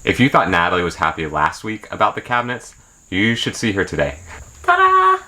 If you thought Natalie was happy last week about the cabinets, you should see her today. Ta-da!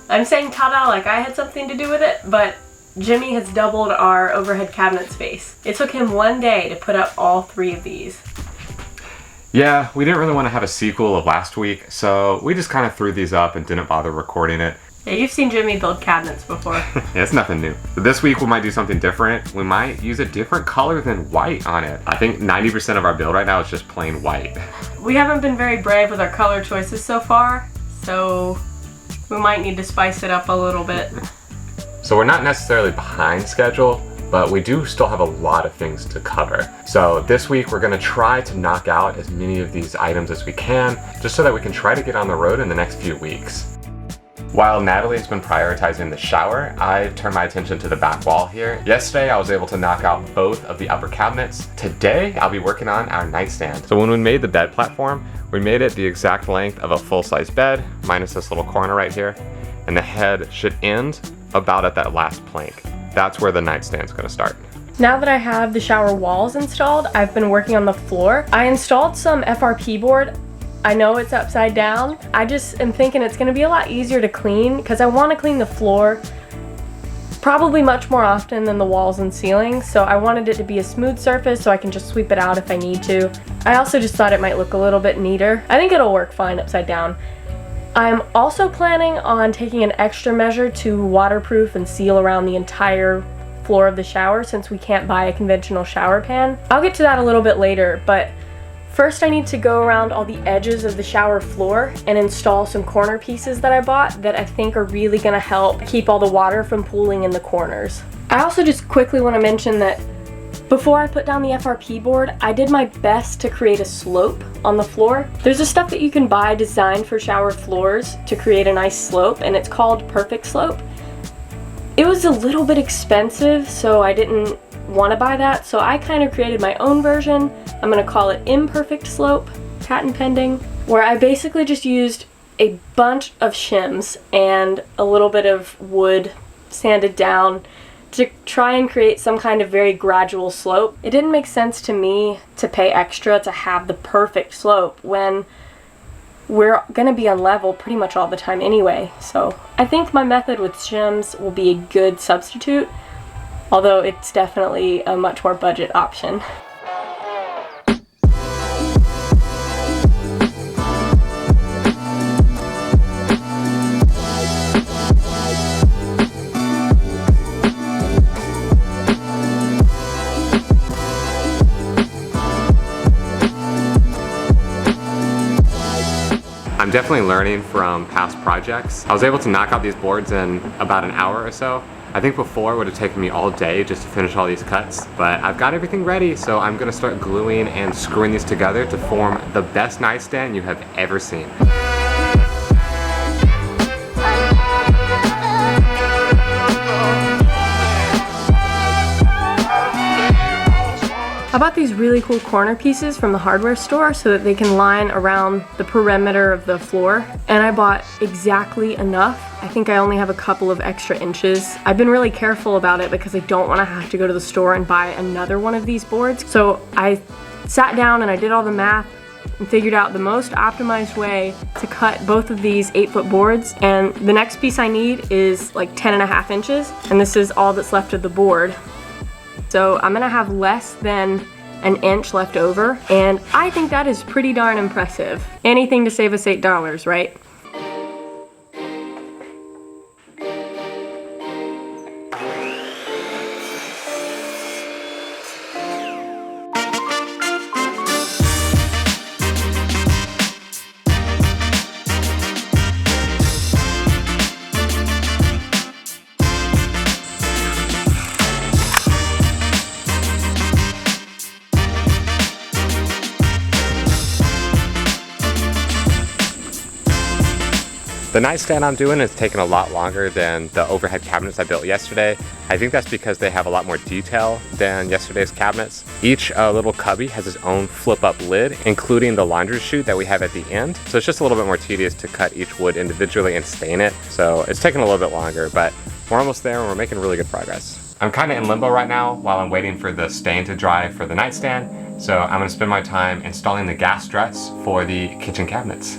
I'm saying ta-da like I had something to do with it, but Jimmy has doubled our overhead cabinet space. It took him one day to put up all 3 of these. Yeah, we didn't really want to have a sequel of last week, so we just kind of threw these up and didn't bother recording it. Yeah, you've seen Jimmy build cabinets before. Yeah, it's nothing new. But this week we might do something different. We might use a different color than white on it. I think 90% of our build right now is just plain white. We haven't been very brave with our color choices so far, so we might need to spice it up a little bit. So we're not necessarily behind schedule, but we do still have a lot of things to cover. So this week we're gonna try to knock out as many of these items as we can, just so that we can try to get on the road in the next few weeks. While Natalie's been prioritizing the shower, I've turned my attention to the back wall here. Yesterday I was able to knock out both of the upper cabinets. Today I'll be working on our nightstand. So when we made the bed platform, we made it the exact length of a full-size bed, minus this little corner right here, and the head should end about at that last plank. That's where the nightstand's gonna start. Now that I have the shower walls installed, I've been working on the floor. I installed some FRP board. I know it's upside down. I just am thinking it's gonna be a lot easier to clean because I wanna clean the floor probably much more often than the walls and ceiling. So I wanted it to be a smooth surface so I can just sweep it out if I need to. I also just thought it might look a little bit neater. I think it'll work fine upside down. I'm also planning on taking an extra measure to waterproof and seal around the entire floor of the shower since we can't buy a conventional shower pan. I'll get to that a little bit later, but first I need to go around all the edges of the shower floor and install some corner pieces that I bought that I think are really gonna help keep all the water from pooling in the corners. I also just quickly want to mention that before I put down the FRP board, I did my best to create a slope on the floor. There's a stuff that you can buy designed for shower floors to create a nice slope, and it's called Perfect Slope. It was a little bit expensive, so I didn't want to buy that, so I kind of created my own version. I'm going to call it Imperfect Slope, patent pending, where I basically just used a bunch of shims and a little bit of wood sanded down to try and create some kind of very gradual slope. It didn't make sense to me to pay extra to have the perfect slope when we're gonna be on level pretty much all the time anyway. So I think my method with shims will be a good substitute, although it's definitely a much more budget option. I'm definitely learning from past projects. I was able to knock out these boards in about an hour or so. I think before it would have taken me all day just to finish all these cuts, but I've got everything ready, so I'm gonna start gluing and screwing these together to form the best nightstand you have ever seen. I bought these really cool corner pieces from the hardware store so that they can line around the perimeter of the floor, and I bought exactly enough. I think I only have a couple of extra inches. I've been really careful about it because I don't want to have to go to the store and buy another one of these boards. So I sat down and I did all the math and figured out the most optimized way to cut both of these 8-foot boards, and the next piece I need is like 10.5 inches, and this is all that's left of the board. So I'm gonna have less than an inch left over, and I think that is pretty darn impressive. Anything to save us $8, right? The nightstand I'm doing is taking a lot longer than the overhead cabinets I built yesterday. I think that's because they have a lot more detail than yesterday's cabinets. Each little cubby has its own flip-up lid, including the laundry chute that we have at the end. So it's just a little bit more tedious to cut each wood individually and stain it. So it's taking a little bit longer, but we're almost there and we're making really good progress. I'm kind of in limbo right now while I'm waiting for the stain to dry for the nightstand. So I'm gonna spend my time installing the gas struts for the kitchen cabinets.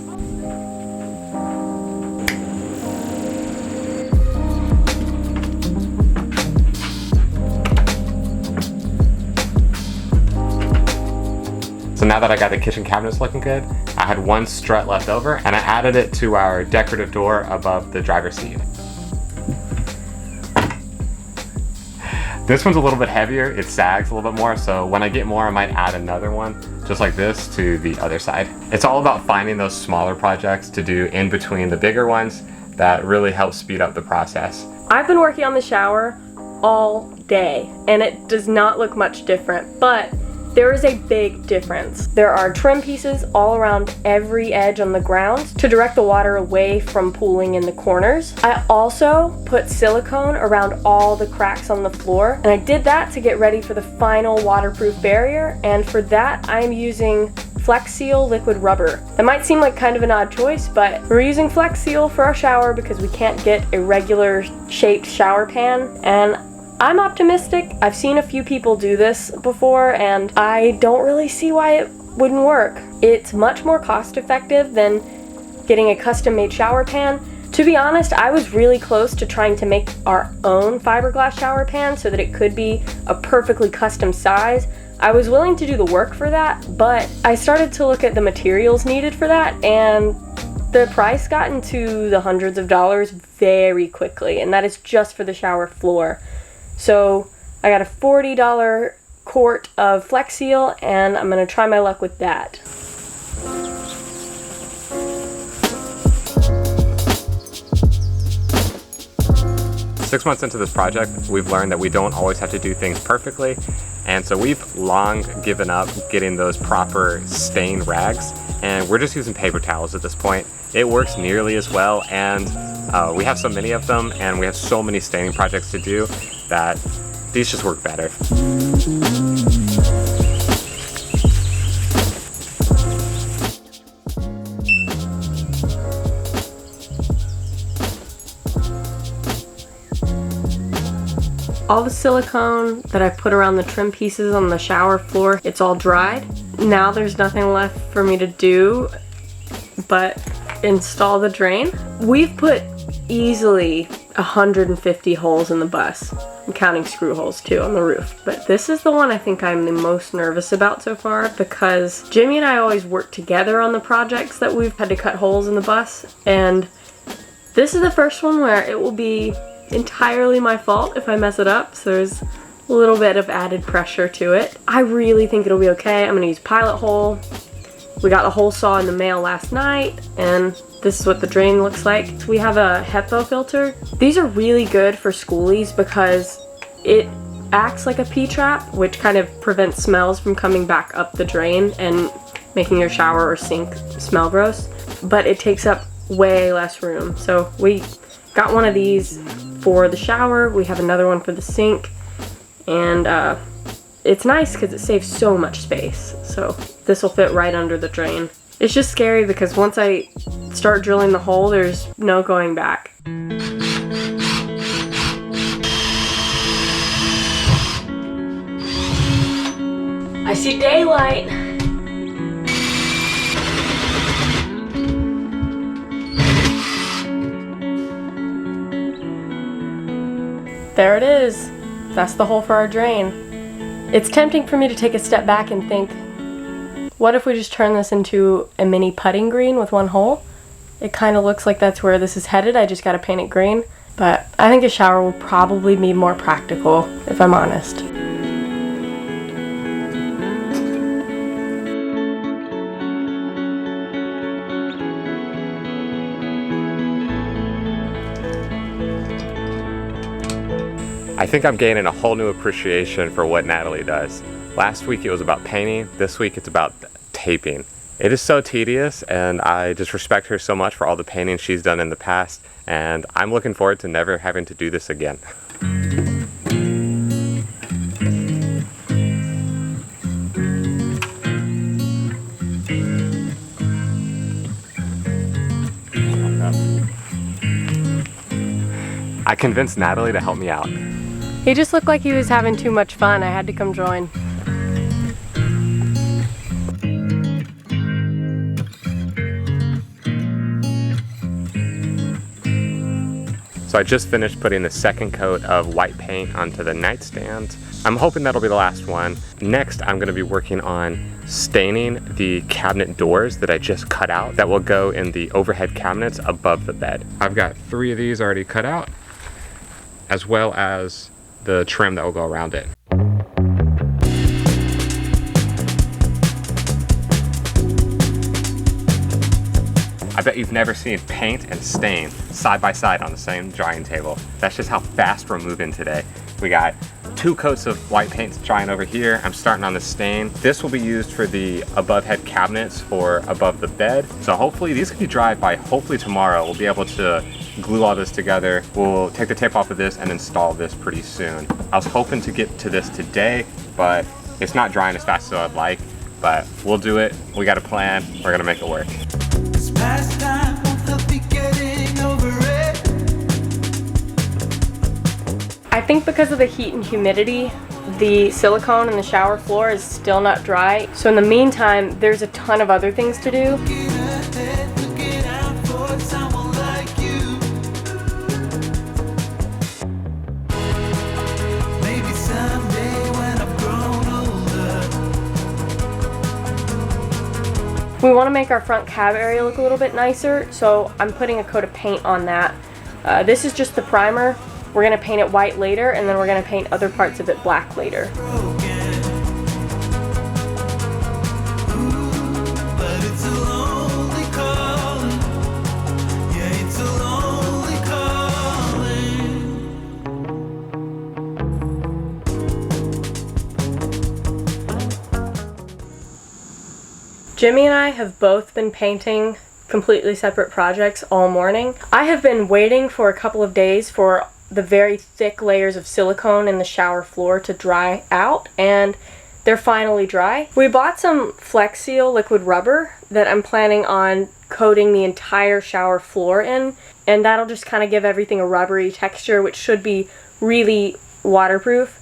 So now that I got the kitchen cabinets looking good, I had one strut left over and I added it to our decorative door above the driver's seat. This one's a little bit heavier, it sags a little bit more, so when I get more I might add another one, just like this, to the other side. It's all about finding those smaller projects to do in between the bigger ones that really help speed up the process. I've been working on the shower all day and it does not look much different, but there is a big difference. There are trim pieces all around every edge on the grounds to direct the water away from pooling in the corners. I also put silicone around all the cracks on the floor, and I did that to get ready for the final waterproof barrier, and for that I am using Flex Seal liquid rubber. That might seem like kind of an odd choice, but we're using Flex Seal for our shower because we can't get a regular shaped shower pan, and I'm optimistic. I've seen a few people do this before and I don't really see why it wouldn't work. It's much more cost effective than getting a custom made shower pan. To be honest, I was really close to trying to make our own fiberglass shower pan so that it could be a perfectly custom size. I was willing to do the work for that, but I started to look at the materials needed for that and the price got into the hundreds of dollars very quickly, and that is just for the shower floor. So I got a $40 quart of Flex Seal and I'm gonna try my luck with that. Six months into this project, we've learned that we don't always have to do things perfectly, and so we've long given up getting those proper stain rags, and we're just using paper towels at this point. It works nearly as well, and we have so many of them, and we have so many staining projects to do that these just work better. All the silicone that I put around the trim pieces on the shower floor, it's all dried. Now there's nothing left for me to do but install the drain. We've put easily 150 holes in the bus. I'm counting screw holes too on the roof. But this is the one I think I'm the most nervous about so far because Jimmy and I always work together on the projects that we've had to cut holes in the bus. And this is the first one where it will be entirely my fault if I mess it up. So there's a little bit of added pressure to it. I really think it'll be okay. I'm gonna use pilot hole. We got a hole saw in the mail last night and this is what the drain looks like. We have a HEPA filter. These are really good for Skoolies because it acts like a P-trap, which kind of prevents smells from coming back up the drain and making your shower or sink smell gross. But it takes up way less room. So we got one of these for the shower. We have another one for the sink. And it's nice because it saves so much space. So this will fit right under the drain. It's just scary because once I start drilling the hole, there's no going back. I see daylight. There it is. That's the hole for our drain. It's tempting for me to take a step back and think, what if we just turn this into a mini putting green with one hole? It kind of looks like that's where this is headed. I just gotta paint it green. But I think a shower will probably be more practical, if I'm honest. I think I'm gaining a whole new appreciation for what Natalie does. Last week it was about painting, this week it's about taping. It is so tedious, and I just respect her so much for all the painting she's done in the past, and I'm looking forward to never having to do this again. I convinced Natalie to help me out. He just looked like he was having too much fun. I had to come join. So I just finished putting the second coat of white paint onto the nightstand. I'm hoping that'll be the last one. Next, I'm gonna be working on staining the cabinet doors that I just cut out that will go in the overhead cabinets above the bed. I've got 3 of these already cut out, as well as the trim that will go around it. I bet you've never seen paint and stain side by side on the same drying table. That's just how fast we're moving today. We got 2 coats of white paint drying over here. I'm starting on the stain. This will be used for the above head cabinets for above the bed. So hopefully these can be dry by hopefully tomorrow. We'll be able to glue all this together. We'll take the tape off of this and install this pretty soon. I was hoping to get to this today, but it's not drying as fast as I'd like, but we'll do it. We got a plan. We're gonna make it work. I think because of the heat and humidity, the silicone in the shower floor is still not dry. So in the meantime, there's a ton of other things to do. We want to make our front cab area look a little bit nicer, so I'm putting a coat of paint on that. This is just the primer. We're going to paint it white later, and then we're going to paint other parts of it black later. Jimmy and I have both been painting completely separate projects all morning. I have been waiting for a couple of days for the very thick layers of silicone in the shower floor to dry out, and they're finally dry. We bought some Flex Seal liquid rubber that I'm planning on coating the entire shower floor in, and that'll just kind of give everything a rubbery texture, which should be really waterproof.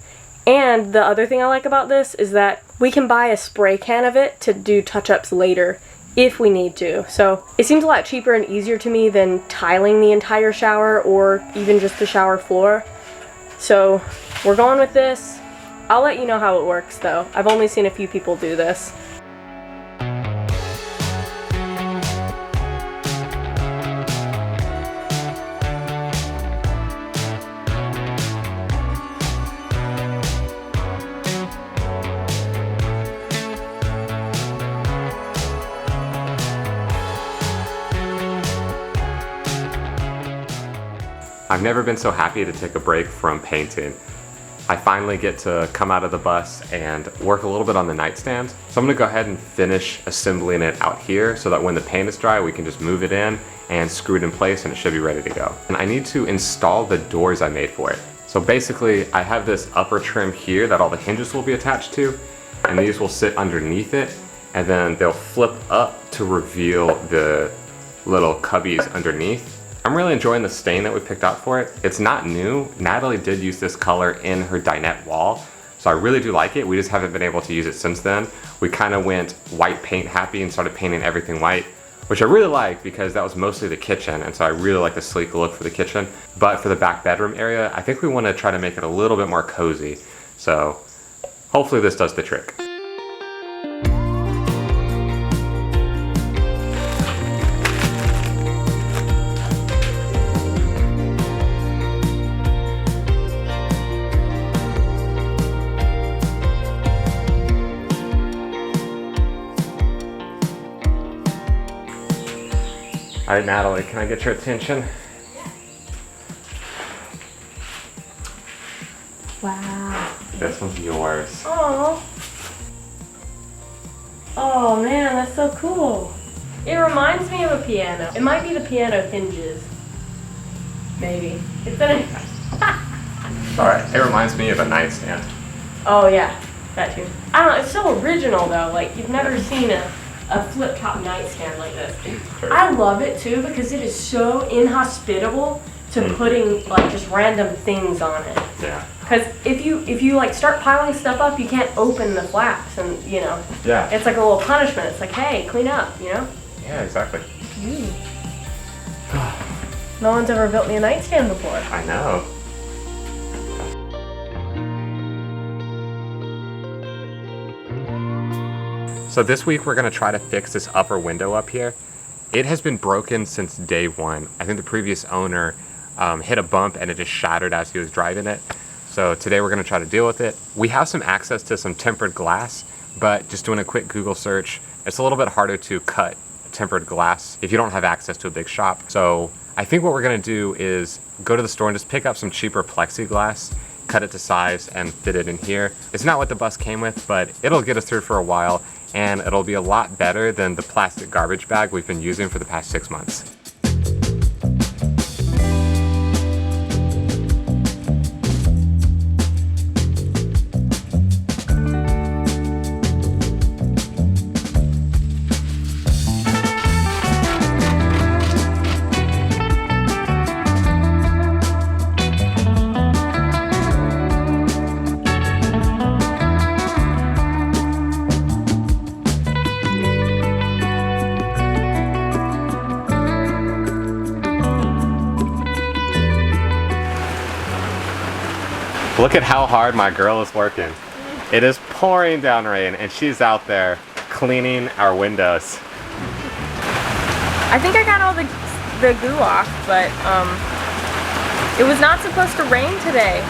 And the other thing I like about this is that we can buy a spray can of it to do touch-ups later if we need to. So it seems a lot cheaper and easier to me than tiling the entire shower or even just the shower floor. So we're going with this. I'll let you know how it works though. I've only seen a few people do this. I've never been so happy to take a break from painting. I finally get to come out of the bus and work a little bit on the nightstand. So I'm gonna go ahead and finish assembling it out here so that when the paint is dry, we can just move it in and screw it in place and it should be ready to go. And I need to install the doors I made for it. So basically, I have this upper trim here that all the hinges will be attached to, and these will sit underneath it, and then they'll flip up to reveal the little cubbies underneath. I'm really enjoying the stain that we picked out for it. It's not new. Natalie did use this color in her dinette wall, so I really do like it. We just haven't been able to use it since then. We kind of went white paint happy and started painting everything white, which I really like because that was mostly the kitchen, and so I really like the sleek look for the kitchen. But for the back bedroom area, I think we want to try to make it a little bit more cozy. So hopefully this does the trick. All right, Natalie, can I get your attention? Wow. This one's yours. Oh. Oh man, that's so cool. It reminds me of a piano. It might be the piano hinges. Maybe. It's in Alright, it reminds me of a nightstand. Oh yeah, that too. I don't know, it's so original though. Like, you've never seen a flip-top nightstand like this. I love it too because it is so inhospitable to putting like just random things on it. Yeah. Because if you like start piling stuff up, you can't open the flaps, and you know. Yeah. It's like a little punishment. It's like, hey, clean up, you know. Yeah, exactly. No one's ever built me a nightstand before. I know. So this week we're gonna try to fix this upper window up here. It has been broken since day one. I think the previous owner hit a bump and it just shattered as he was driving it. So today we're gonna try to deal with it. We have some access to some tempered glass, but just doing a quick Google search, it's a little bit harder to cut tempered glass if you don't have access to a big shop. So I think what we're gonna do is go to the store and just pick up some cheaper plexiglass, cut it to size and fit it in here. It's not what the bus came with, but it'll get us through for a while, and it'll be a lot better than the plastic garbage bag we've been using for the past 6 months. Look at how hard my girl is working. It is pouring down rain and she's out there cleaning our windows. I think I got all the goo off, but it was not supposed to rain today.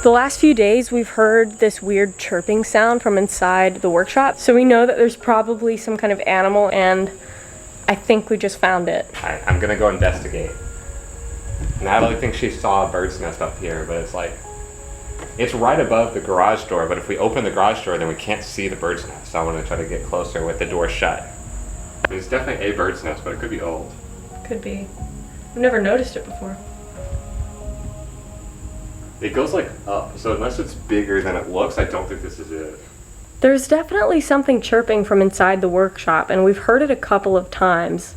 The last few days we've heard this weird chirping sound from inside the workshop, so we know that there's probably some kind of animal, and I think we just found it. I'm gonna go investigate. Natalie thinks she saw a bird's nest up here, but it's right above the garage door, but if we open the garage door then we can't see the bird's nest. So I want to try to get closer with the door shut. There's definitely a bird's nest, but it could be old. Could be. I've never noticed it before. It goes like up, so unless it's bigger than it looks, I don't think this is it. There's definitely something chirping from inside the workshop, and we've heard it a couple of times.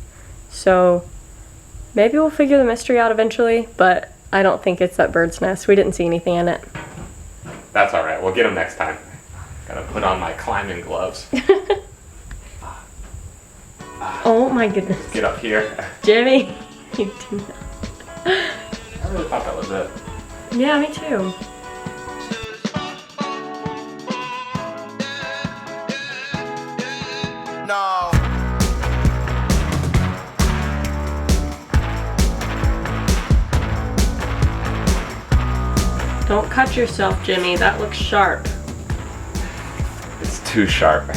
So maybe we'll figure the mystery out eventually, but I don't think it's that bird's nest. We didn't see anything in it. That's all right. We'll get them next time. Gotta put on my climbing gloves. Oh my goodness. Get up here. Jimmy, you do not. I really thought that was it. Yeah, me too. No. Don't cut yourself, Jimmy. That looks sharp. It's too sharp.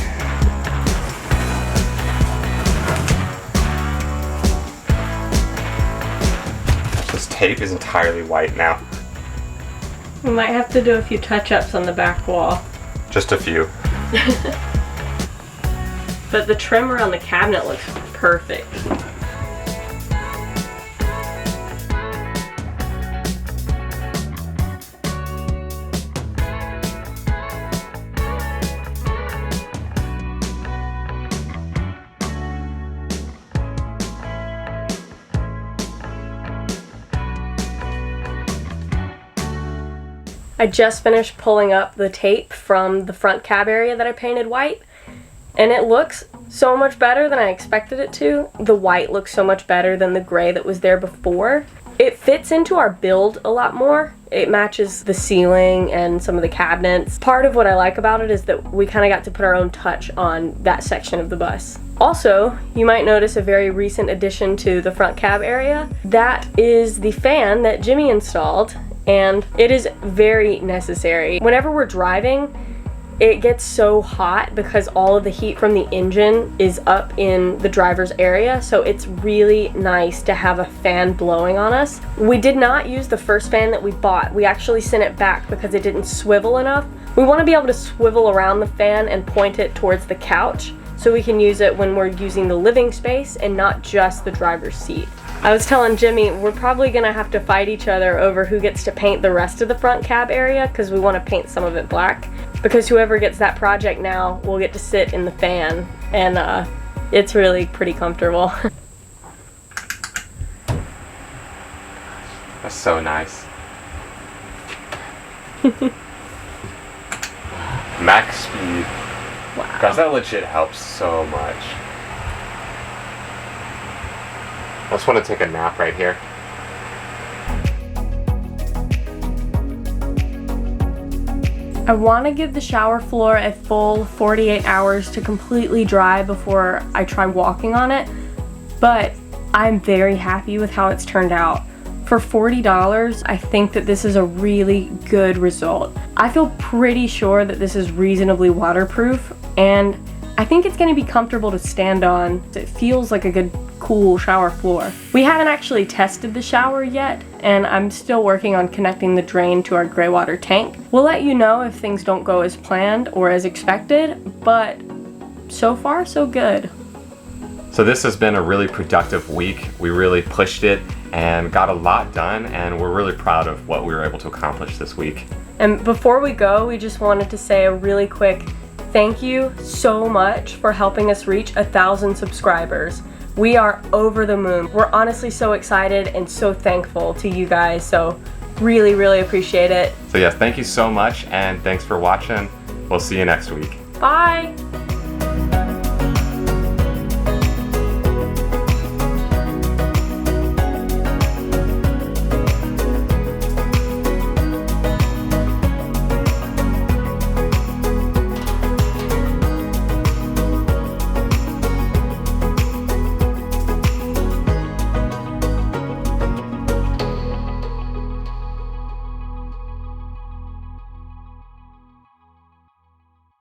This tape is entirely white now. We might have to do a few touch-ups on the back wall. Just a few. But the trim around the cabinet looks perfect. I just finished pulling up the tape from the front cab area that I painted white, and it looks so much better than I expected it to. The white looks so much better than the gray that was there before. It fits into our build a lot more. It matches the ceiling and some of the cabinets. Part of what I like about it is that we kind of got to put our own touch on that section of the bus. Also, you might notice a very recent addition to the front cab area. That is the fan that Jimmy installed, and it is very necessary. Whenever we're driving, it gets so hot because all of the heat from the engine is up in the driver's area, so it's really nice to have a fan blowing on us. We did not use the first fan that we bought. We actually sent it back because it didn't swivel enough. We want to be able to swivel around the fan and point it towards the couch so we can use it when we're using the living space and not just the driver's seat. I was telling Jimmy we're probably gonna have to fight each other over who gets to paint the rest of the front cab area because we want to paint some of it black, because whoever gets that project now will get to sit in the fan, and it's really pretty comfortable. That's so nice. Max speed. Wow. Guys, that legit helps so much. I just want to take a nap right here. I want to give the shower floor a full 48 hours to completely dry before I try walking on it, but I'm very happy with how it's turned out. For $40, I think that this is a really good result. I feel pretty sure that this is reasonably waterproof, and I think it's going to be comfortable to stand on. It feels like a good, cool shower floor. We haven't actually tested the shower yet, and I'm still working on connecting the drain to our gray water tank. We'll let you know if things don't go as planned or as expected, but so far, so good. So this has been a really productive week. We really pushed it and got a lot done, and we're really proud of what we were able to accomplish this week. And before we go, we just wanted to say a really quick thank you so much for helping us reach 1,000 subscribers. We are over the moon. We're honestly so excited and so thankful to you guys, so really, really appreciate it. So yes, thank you so much, and thanks for watching. We'll see you next week. Bye!